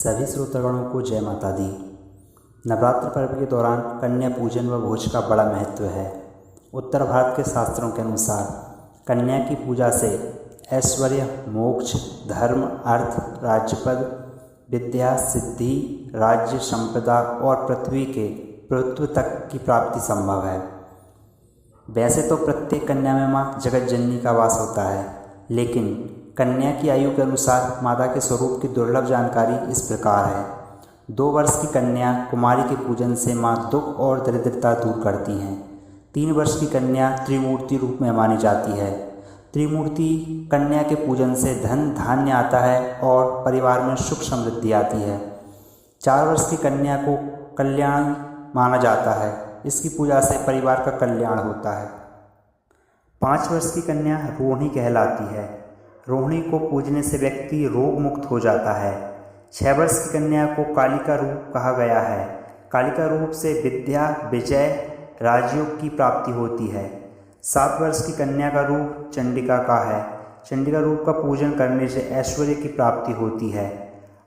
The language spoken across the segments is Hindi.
सभी श्रोतागणों को जय माता दी। नवरात्र पर्व के दौरान कन्या पूजन व भोज का बड़ा महत्व है। उत्तर भारत के शास्त्रों के अनुसार कन्या की पूजा से ऐश्वर्य, मोक्ष, धर्म, अर्थ, राज्यपद, विद्या, सिद्धि, राज्य, संपदा और पृथ्वी के प्रभुत्व तक की प्राप्ति संभव है। वैसे तो प्रत्येक कन्या में माँ जगत जननी का वास होता है, लेकिन कन्या की आयु के अनुसार माता के स्वरूप की दुर्लभ जानकारी इस प्रकार है। 2 वर्ष की कन्या कुमारी के पूजन से माँ दुख और दरिद्रता दूर करती हैं। 3 वर्ष की कन्या त्रिमूर्ति रूप में मानी जाती है। त्रिमूर्ति कन्या के पूजन से धन धान्य आता है और परिवार में सुख समृद्धि आती है। 4 वर्ष की कन्या को कल्याण माना जाता है। इसकी पूजा से परिवार का कल्याण होता है। 5 वर्ष की कन्या रोहिणी कहलाती है। रोहिणी को पूजने से व्यक्ति रोग मुक्त हो जाता है। 6 वर्ष की कन्या को कालिका रूप कहा गया है। कालिका रूप से विद्या, विजय, राजयोग की प्राप्ति होती है। 7 वर्ष की कन्या का रूप चंडिका का है। चंडिका रूप का पूजन करने से ऐश्वर्य की प्राप्ति होती है।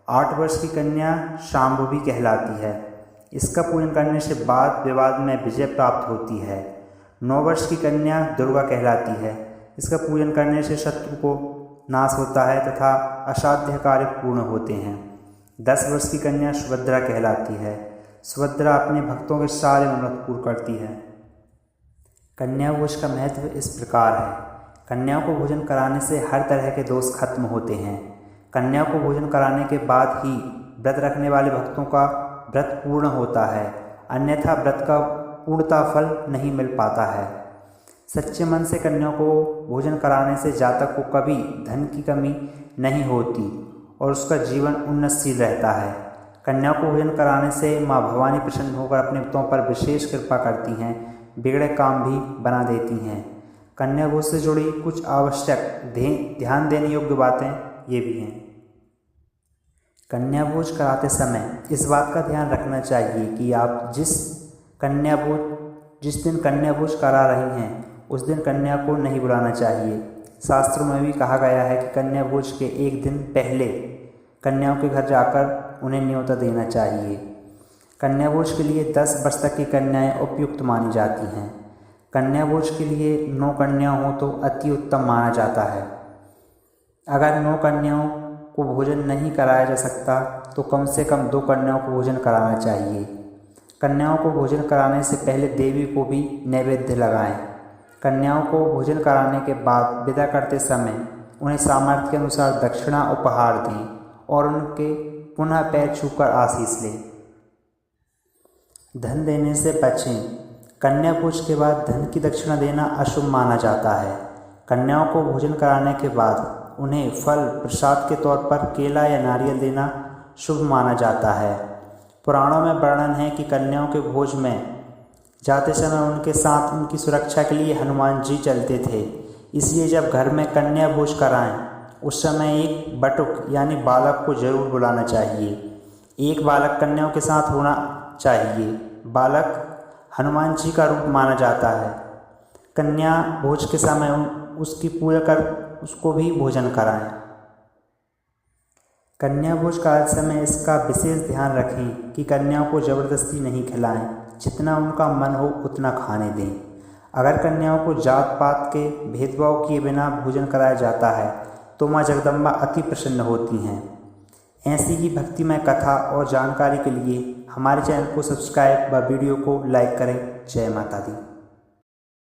8 वर्ष की कन्या शांभवी कहलाती है। इसका पूजन करने से वाद विवाद में विजय प्राप्त होती है। 9 वर्ष की कन्या दुर्गा कहलाती है। इसका पूजन करने से शत्रु को नाश होता है तथा असाध्य कार्य पूर्ण होते हैं। 10 वर्ष की कन्या सुभद्रा कहलाती है। सुभद्रा अपने भक्तों के सारे मनोरथ पूर्ण करती है। कन्या भोज का महत्व इस प्रकार है। कन्याओं को भोजन कराने से हर तरह के दोष खत्म होते हैं। कन्या को भोजन कराने के बाद ही व्रत रखने वाले भक्तों का व्रत पूर्ण होता है, अन्यथा व्रत का पूर्णता फल नहीं मिल पाता है। सच्चे मन से कन्याओं को भोजन कराने से जातक को कभी धन की कमी नहीं होती और उसका जीवन उन्नतशील रहता है। कन्याओं को भोजन कराने से माँ भवानी प्रसन्न होकर अपने भक्तों पर विशेष कृपा करती हैं, बिगड़े काम भी बना देती हैं। कन्या भोज से जुड़ी कुछ आवश्यक ध्यान देने योग्य बातें ये भी हैं। कन्या भोज कराते समय इस बात का ध्यान रखना चाहिए कि आप जिस दिन कन्या भोज करा रही हैं उस दिन कन्या को नहीं बुलाना चाहिए। शास्त्रों में भी कहा गया है कि कन्या भोज के एक दिन पहले कन्याओं के घर जाकर उन्हें न्योता देना चाहिए। कन्या भोज के लिए 10 वर्ष तक की कन्याएं उपयुक्त मानी जाती हैं। कन्या भोज के लिए 9 कन्या हो तो अति उत्तम माना जाता है। अगर 9 कन्याओं को भोजन नहीं कराया जा सकता तो कम से कम 2 कन्याओं को भोजन कराना चाहिए। कन्याओं को भोजन कराने से पहले देवी को भी नैवेद्य लगाएं। कन्याओं को भोजन कराने के बाद विदा करते समय उन्हें सामर्थ्य के अनुसार दक्षिणा उपहार दें और उनके पुनः पैर छूकर आशीष लें। धन देने से बचें। कन्या भोज के बाद धन की दक्षिणा देना अशुभ माना जाता है। कन्याओं को भोजन कराने के बाद उन्हें फल प्रसाद के तौर पर केला या नारियल देना शुभ माना जाता है। पुराणों में वर्णन है कि कन्याओं के भोज में जाते समय उनके साथ उनकी सुरक्षा के लिए हनुमान जी चलते थे। इसलिए जब घर में कन्या भोज कराएं उस समय एक बटुक यानी बालक को जरूर बुलाना चाहिए। एक बालक कन्याओं के साथ होना चाहिए। बालक हनुमान जी का रूप माना जाता है। कन्या भोज के समय उसकी पूजा कर उसको भी भोजन कराएं। कन्या भोज कराते समय इसका विशेष ध्यान रखें कि कन्याओं को जबरदस्ती नहीं खिलाएं। जितना उनका मन हो उतना खाने दें। अगर कन्याओं को जात पात के भेदभाव किए बिना भोजन कराया जाता है तो माँ जगदम्बा अति प्रसन्न होती हैं। ऐसी ही भक्तिमय कथा और जानकारी के लिए हमारे चैनल को सब्सक्राइब व वीडियो को लाइक करें। जय माता दी।